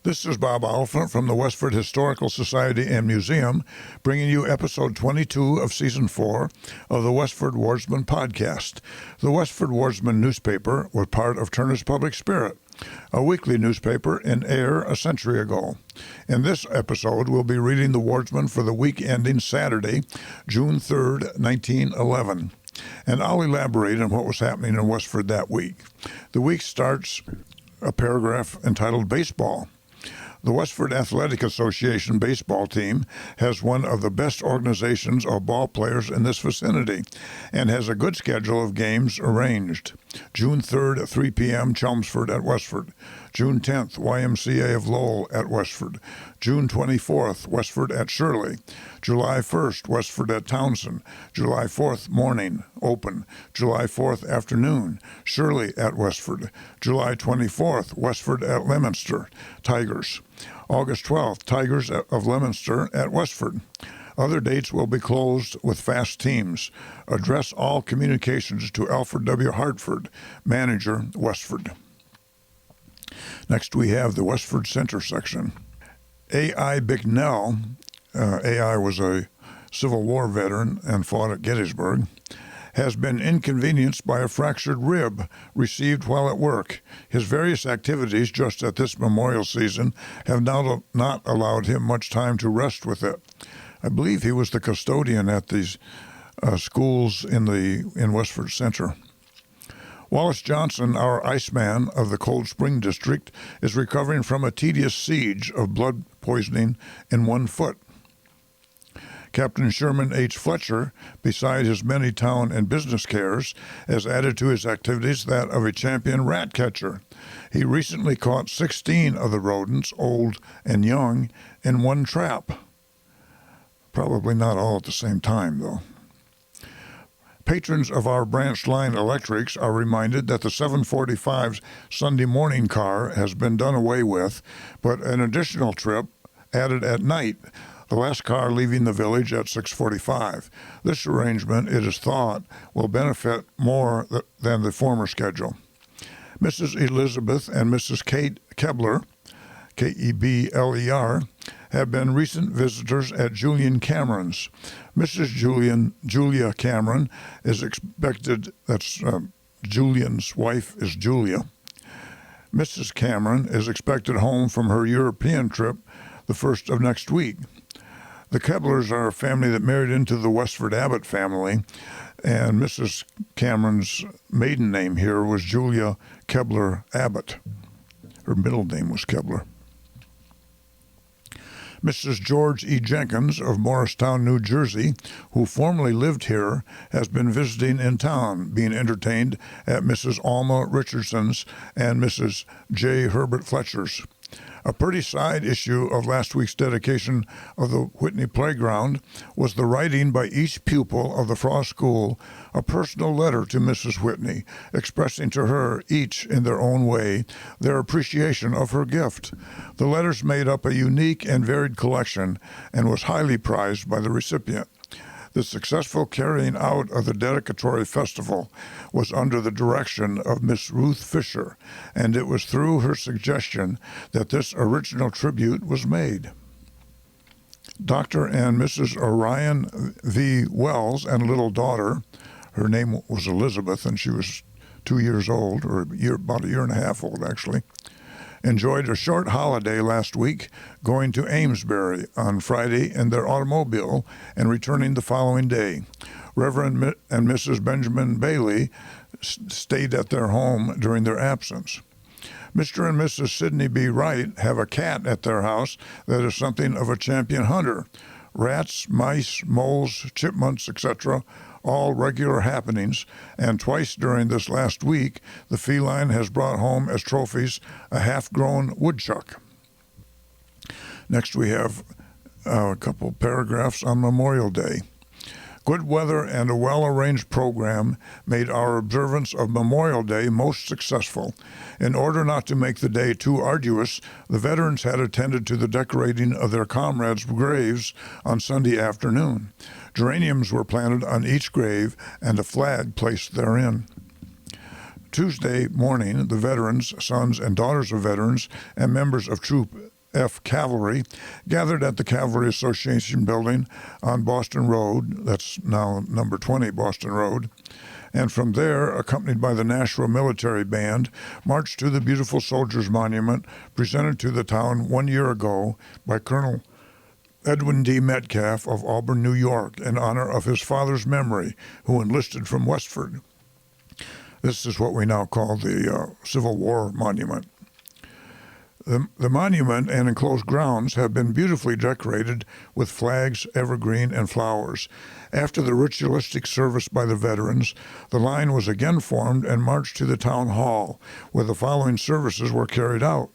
This is Bob Oliphant from the Westford Historical Society and Museum, bringing you episode 22 of season 4 of the Westford Wardsman podcast. The Westford Wardsman newspaper was part of Turner's Public Spirit, a weekly newspaper in Ayer a century ago. In this episode, we'll be reading the Wardsman for the week ending Saturday, June 3rd, 1911. And I'll elaborate on what was happening in Westford that week. The week starts a paragraph entitled Baseball. The Westford Athletic Association baseball team has one of the best organizations of ball players in this vicinity and has a good schedule of games arranged. June 3rd at 3 p.m., Chelmsford at Westford. June 10th, YMCA of Lowell at Westford. June 24th, Westford at Shirley. July 1st, Westford at Townsend. July 4th, morning, open. July 4th, afternoon, Shirley at Westford. July 24th, Westford at Leominster, Tigers. August 12th, Tigers of Leominster at Westford. Other dates will be closed with fast teams. Address all communications to Alfred W. Hartford, manager, Westford. Next, we have the Westford Center section. A.I. Bicknell, A.I. was a Civil War veteran and fought at Gettysburg, has been inconvenienced by a fractured rib received while at work. His various activities just at this memorial season have now not allowed him much time to rest with it. I believe he was the custodian at these schools in Westford Center. Wallace Johnson, our Iceman of the Cold Spring District, is recovering from a tedious siege of blood poisoning in one foot. Captain Sherman H. Fletcher, beside his many town and business cares, has added to his activities that of a champion rat catcher. He recently caught 16 of the rodents, old and young, in one trap. Probably not all at the same time, though. Patrons of our branch line electrics are reminded that the 745's Sunday morning car has been done away with, but an additional trip added at night, the last car leaving the village at 6:45. This arrangement, it is thought, will benefit more than the former schedule. Mrs. Elizabeth and Mrs. Kate Kebler, Kebler, have been recent visitors at Julian Cameron's. Mrs. Julia Cameron is expected, Julian's wife is Julia. Mrs. Cameron is expected home from her European trip the first of next week. The Keblers are a family that married into the Westford Abbott family, and Mrs. Cameron's maiden name here was Julia Kebler Abbott. Her middle name was Kebler. Mrs. George E. Jenkins of Morristown, New Jersey, who formerly lived here, has been visiting in town, being entertained at Mrs. Alma Richardson's and Mrs. J. Herbert Fletcher's. A pretty side issue of last week's dedication of the Whitney Playground was the writing by each pupil of the Frost School a personal letter to Mrs. Whitney, expressing to her, each in their own way, their appreciation of her gift. The letters made up a unique and varied collection and was highly prized by the recipient. The successful carrying out of the dedicatory festival was under the direction of Miss Ruth Fisher, and it was through her suggestion that this original tribute was made. Dr. and Mrs. Orion V. Wells and little daughter, her name was Elizabeth, and she was 2 years old, or about a year and a half old, actually, enjoyed a short holiday last week, going to Amesbury on Friday in their automobile and returning the following day. Reverend and Mrs. Benjamin Bailey stayed at their home during their absence. Mr. and Mrs. Sidney B. Wright have a cat at their house that is something of a champion hunter. Rats, mice, moles, chipmunks, etc., all regular happenings, and twice during this last week, the feline has brought home as trophies a half-grown woodchuck. Next, we have a couple paragraphs on Memorial Day. Good weather and a well-arranged program made our observance of Memorial Day most successful. In order not to make the day too arduous, the veterans had attended to the decorating of their comrades' graves on Sunday afternoon. Geraniums were planted on each grave and a flag placed therein. Tuesday morning, the veterans, sons and daughters of veterans, and members of troop F Cavalry gathered at the Cavalry Association building on Boston Road, that's now number 20 Boston Road, and from there, accompanied by the Nashua Military Band, marched to the beautiful Soldiers Monument presented to the town 1 year ago by Colonel Edwin D. Metcalf of Auburn, New York, in honor of his father's memory, who enlisted from Westford. This is what we now call the Civil War Monument. The monument and enclosed grounds have been beautifully decorated with flags, evergreen, and flowers. After the ritualistic service by the veterans, the line was again formed and marched to the town hall, where the following services were carried out.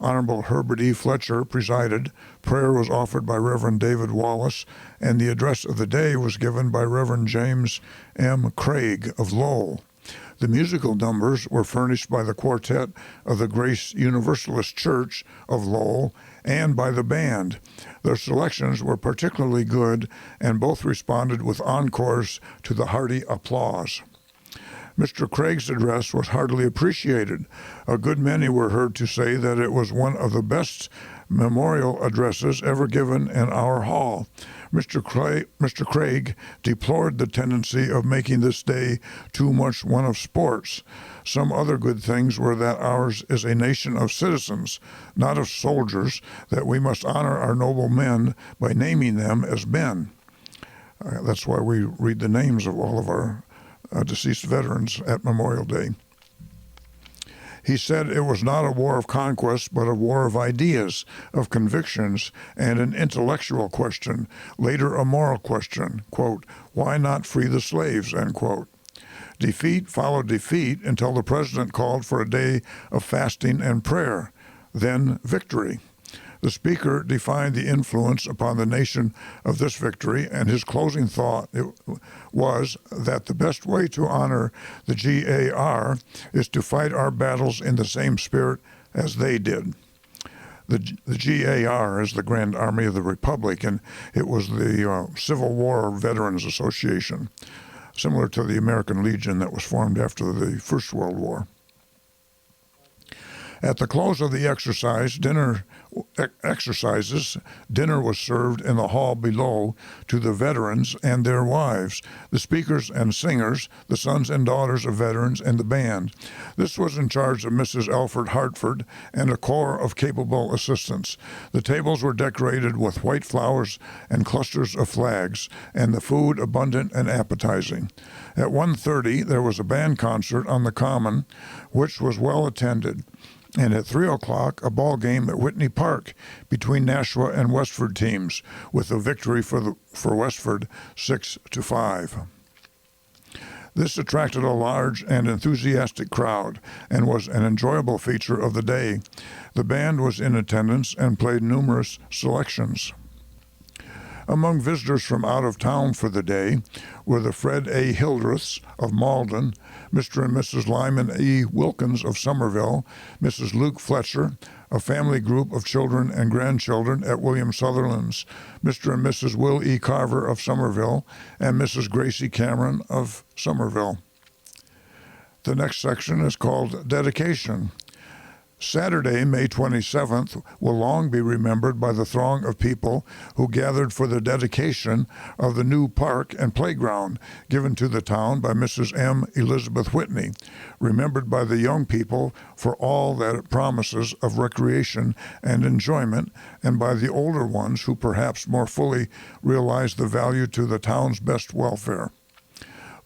Honorable Herbert E. Fletcher presided, prayer was offered by Reverend David Wallace, and the address of the day was given by Reverend James M. Craig of Lowell. The musical numbers were furnished by the quartet of the Grace Universalist Church of Lowell and by the band. Their selections were particularly good, and both responded with encores to the hearty applause. Mr. Craig's address was heartily appreciated. A good many were heard to say that it was one of the best memorial addresses ever given in our hall. Mr. Craig deplored the tendency of making this day too much one of sports. Some other good things were that ours is a nation of citizens, not of soldiers, that we must honor our noble men by naming them as men. That's why we read the names of all of our deceased veterans at Memorial Day. He said it was not a war of conquest, but a war of ideas, of convictions, and an intellectual question, later a moral question. Quote, why not free the slaves, end quote. Defeat followed defeat until the president called for a day of fasting and prayer, then victory. The speaker defined the influence upon the nation of this victory, and his closing thought was that the best way to honor the GAR is to fight our battles in the same spirit as they did. The GAR is the Grand Army of the Republic, and it was the Civil War Veterans Association, similar to the American Legion that was formed after the First World War. At the close of the exercises, dinner was served in the hall below to the veterans and their wives, the speakers and singers, the sons and daughters of veterans, and the band. This was in charge of Mrs. Alfred Hartford and a corps of capable assistants. The tables were decorated with white flowers and clusters of flags, and the food abundant and appetizing. At 1:30, there was a band concert on the Common, which was well attended. And at 3 o'clock, a ball game at Whitney Park between Nashua and Westford teams, with a victory for Westford 6-5. This attracted a large and enthusiastic crowd and was an enjoyable feature of the day. The band was in attendance and played numerous selections. Among visitors from out of town for the day were the Fred A. Hildreths of Malden, Mr. and Mrs. Lyman E. Wilkins of Somerville, Mrs. Luke Fletcher, a family group of children and grandchildren at William Sutherland's, Mr. and Mrs. Will E. Carver of Somerville, and Mrs. Gracie Cameron of Somerville. The next section is called Dedication. Saturday, May 27th, will long be remembered by the throng of people who gathered for the dedication of the new park and playground given to the town by Mrs. M. Elizabeth Whitney, remembered by the young people for all that it promises of recreation and enjoyment, and by the older ones who perhaps more fully realize the value to the town's best welfare.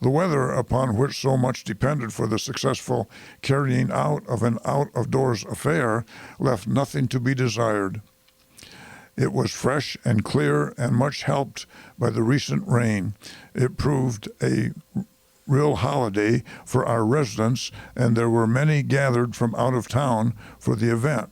The weather, upon which so much depended for the successful carrying out of an out-of-doors affair, left nothing to be desired. It was fresh and clear and much helped by the recent rain. It proved a real holiday for our residents, and there were many gathered from out of town for the event.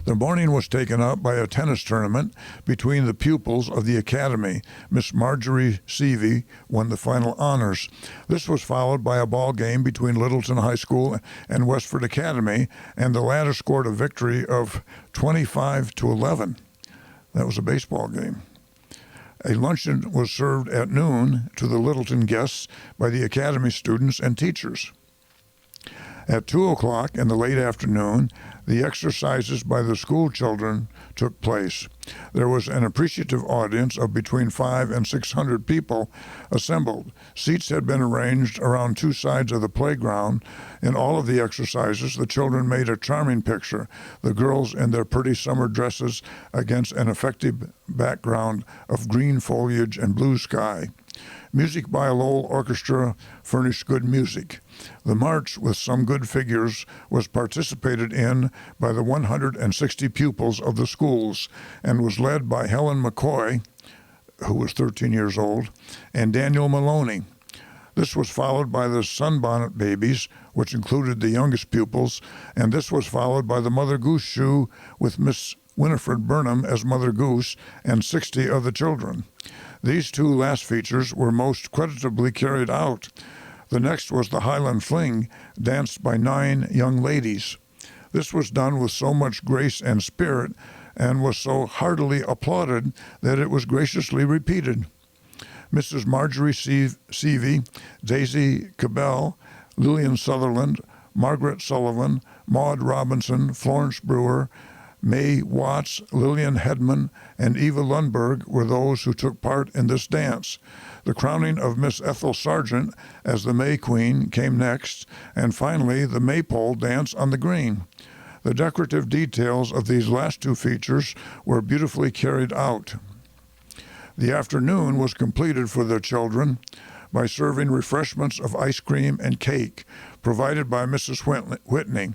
The morning was taken up by a tennis tournament between the pupils of the academy. Miss Marjorie Seavey won the final honors. This was followed by a ball game between Littleton High School and Westford Academy, and the latter scored a victory of 25-11. That was a baseball game. A luncheon was served at noon to the Littleton guests by the academy students and teachers. At 2 o'clock in the late afternoon, the exercises by the school children took place. There was an appreciative audience of between 500 and 600 people assembled. Seats had been arranged around two sides of the playground. In all of the exercises, the children made a charming picture, the girls in their pretty summer dresses against an effective background of green foliage and blue sky. Music by a Lowell orchestra furnished good music. The march, with some good figures, was participated in by the 160 pupils of the schools and was led by Helen McCoy, who was 13 years old, and Daniel Maloney. This was followed by the Sunbonnet Babies, which included the youngest pupils, and this was followed by the Mother Goose Shoe with Miss Winifred Burnham as Mother Goose and 60 of the children. These two last features were most creditably carried out. The next was the Highland Fling, danced by 9 young ladies. This was done with so much grace and spirit, and was so heartily applauded that it was graciously repeated. Mrs. Marjorie Seavey, Daisy Cabell, Lillian Sutherland, Margaret Sullivan, Maud Robinson, Florence Brewer, May Watts, Lillian Hedman, and Eva Lundberg were those who took part in this dance. The crowning of Miss Ethel Sargent as the May Queen came next, and finally the Maypole dance on the green. The decorative details of these last two features were beautifully carried out. The afternoon was completed for the children by serving refreshments of ice cream and cake provided by Mrs. Whitney.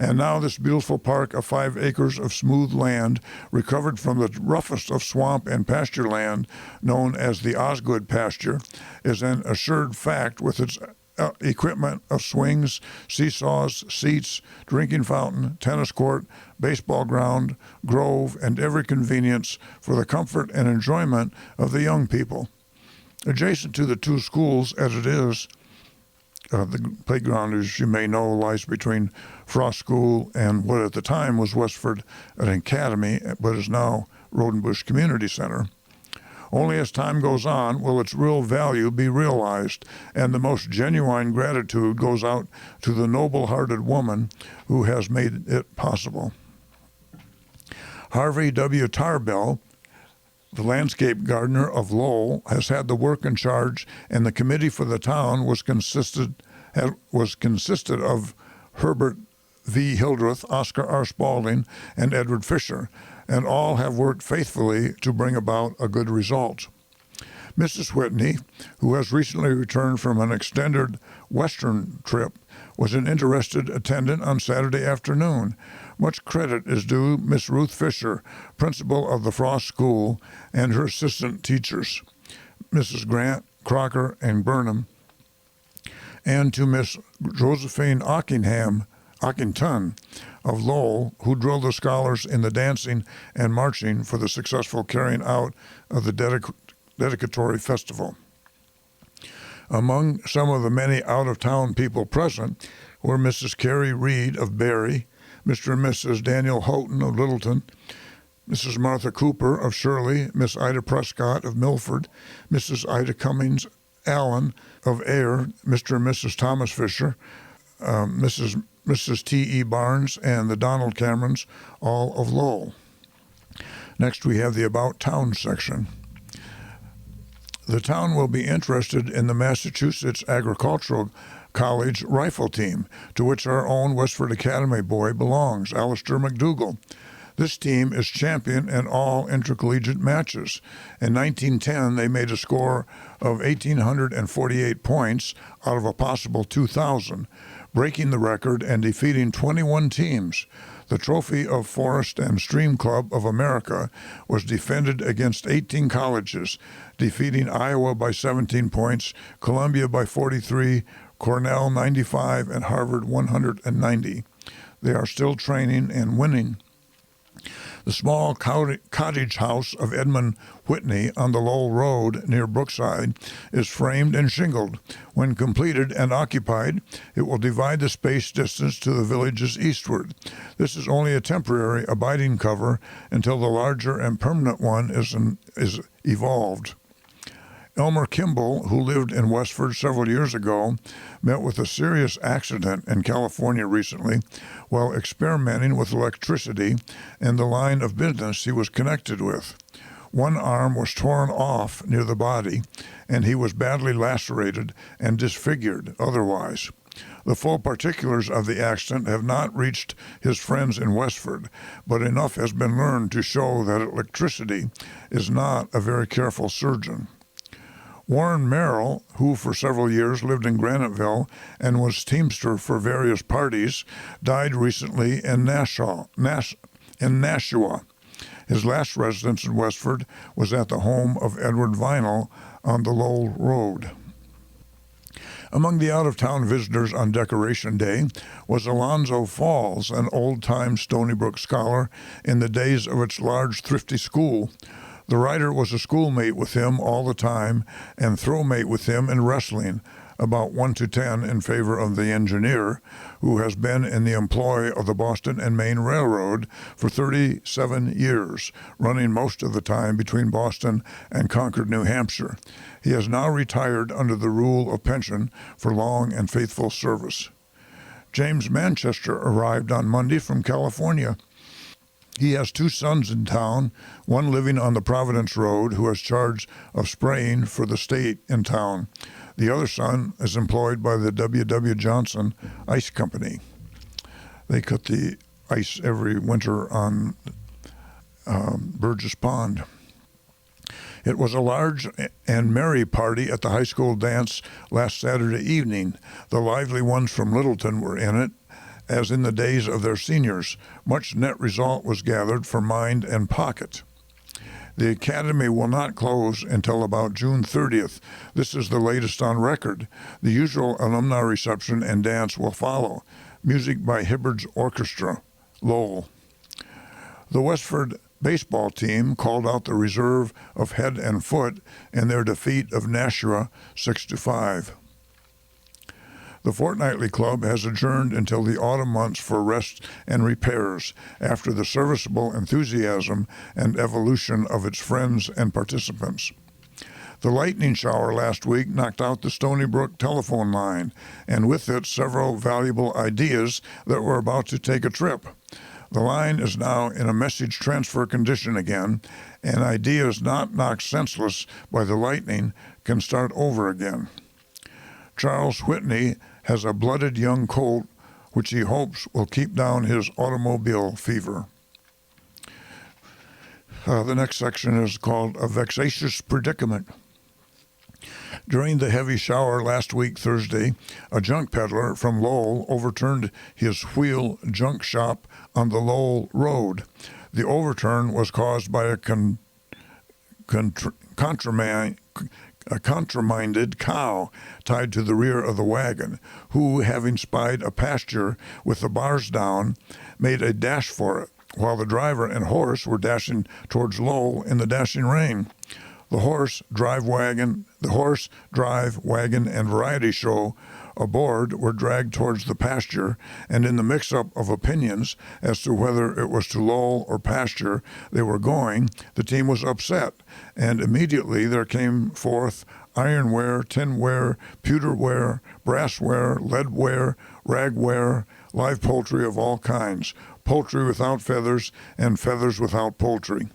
And now this beautiful park of 5 acres of smooth land, recovered from the roughest of swamp and pasture land, known as the Osgood pasture, is an assured fact with its equipment of swings, seesaws, seats, drinking fountain, tennis court, baseball ground, grove, and every convenience for the comfort and enjoyment of the young people. Adjacent to the two schools, as it is, the playground, as you may know, lies between Frost School and what at the time was Westford Academy, but is now Rodenbush Community Center. Only as time goes on will its real value be realized, and the most genuine gratitude goes out to the noble-hearted woman who has made it possible. Harvey W. Tarbell, the landscape gardener of Lowell, has had the work in charge, and the committee for the town was consisted of Herbert V. Hildreth, Oscar R. Spaulding, and Edward Fisher, and all have worked faithfully to bring about a good result. Mrs. Whitney, who has recently returned from an extended Western trip, was an interested attendant on Saturday afternoon. Much credit is due Miss Ruth Fisher, principal of the Frost School, and her assistant teachers, Mrs. Grant, Crocker, and Burnham, and to Miss Josephine Ockington of Lowell, who drilled the scholars in the dancing and marching for the successful carrying out of the dedicatory festival. Among some of the many out-of-town people present were Mrs. Carrie Reed of Barry, Mr. and Mrs. Daniel Houghton of Littleton, Mrs. Martha Cooper of Shirley, Miss Ida Prescott of Milford, Mrs. Ida Cummings Allen of Ayer, Mr. and Mrs. Thomas Fisher, Mrs. T.E. Barnes, and the Donald Camerons, all of Lowell. Next, we have the About Town section. The town will be interested in the Massachusetts Agricultural College rifle team, to which our own Westford Academy boy belongs, Alistair McDougall. This team is champion in all intercollegiate matches. In 1910, they made a score of 1,848 points out of a possible 2,000, breaking the record and defeating 21 teams. The trophy of Forest and Stream Club of America was defended against 18 colleges, defeating Iowa by 17 points, Columbia by 43, Cornell 95, and Harvard 190. They are still training and winning. The small cottage house of Edmund Whitney on the Lowell Road near Brookside is framed and shingled. When completed and occupied, it will divide the space distance to the villages eastward. This is only a temporary abiding cover until the larger and permanent one is evolved. Elmer Kimball, who lived in Westford several years ago, met with a serious accident in California recently while experimenting with electricity in the line of business he was connected with. One arm was torn off near the body, and he was badly lacerated and disfigured otherwise. The full particulars of the accident have not reached his friends in Westford, but enough has been learned to show that electricity is not a very careful surgeon. Warren Merrill, who for several years lived in Graniteville and was teamster for various parties, died recently in Nashua. His last residence in Westford was at the home of Edward Vinell on the Lowell Road. Among the out-of-town visitors on Decoration Day was Alonzo Falls, an old-time Stony Brook scholar in the days of its large, thrifty school. The writer was a schoolmate with him all the time and throwmate with him in wrestling, about 1-10 in favor of the engineer, who has been in the employ of the Boston and Maine Railroad for 37 years, running most of the time between Boston and Concord, New Hampshire. He has now retired under the rule of pension for long and faithful service. James Manchester arrived on Monday from California. He has 2 sons in town, one living on the Providence Road who has charge of spraying for the state in town. The other son is employed by the W.W. Johnson Ice Company. They cut the ice every winter on Burgess Pond. It was a large and merry party at the high school dance last Saturday evening. The lively ones from Littleton were in it, as in the days of their seniors. Much net result was gathered for Mind and Pocket. The Academy will not close until about June 30th. This is the latest on record. The usual alumni reception and dance will follow. Music by Hibbard's Orchestra, Lowell. The Westford baseball team called out the reserve of Head and Foot in their defeat of Nashua 6-5. The Fortnightly Club has adjourned until the autumn months for rest and repairs after the serviceable enthusiasm and evolution of its friends and participants. The lightning shower last week knocked out the Stony Brook telephone line, and with it several valuable ideas that were about to take a trip. The line is now in a message transfer condition again, and ideas not knocked senseless by the lightning can start over again. Charles Whitney has a blooded young colt which he hopes will keep down his automobile fever. The next section is called A Vexatious Predicament. During the heavy shower last week Thursday, a junk peddler from Lowell overturned his wheel junk shop on the Lowell Road. The overturn was caused by a contraminded cow tied to the rear of the wagon, who, having spied a pasture with the bars down, made a dash for it, while the driver and horse were dashing towards Lowell in the dashing rain. The horse, drive, wagon, and variety show aboard were dragged towards the pasture, and in the mix-up of opinions as to whether it was to Lowell or pasture they were going, the team was upset, and immediately there came forth ironware, tinware, pewterware, brassware, leadware, ragware, live poultry of all kinds, poultry without feathers, and feathers without poultry.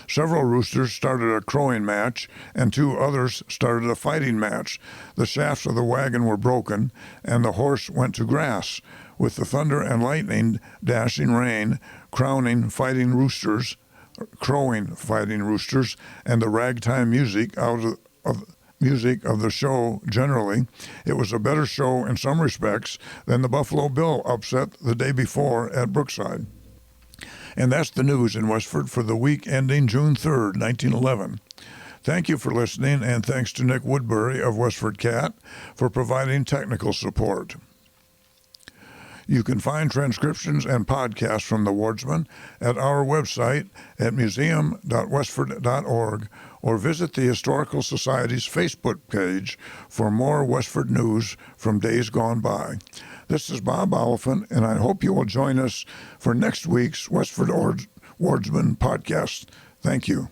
Several roosters started a crowing match, and 2 others started a fighting match. The shafts of the wagon were broken, and the horse went to grass, with the thunder and lightning, dashing rain, crowing fighting roosters, and the ragtime music of the show generally. It was a better show in some respects than the Buffalo Bill upset the day before at Brookside. And that's the news in Westford for the week ending June 3rd, 1911. Thank you for listening, and thanks to Nick Woodbury of WestfordCAT for providing technical support. You can find transcriptions and podcasts from the Wardsman at our website at museum.westford.org, or visit the Historical Society's Facebook page for more Westford news from days gone by. This is Bob Oliphant, and I hope you will join us for next week's Westford Wardsman podcast. Thank you.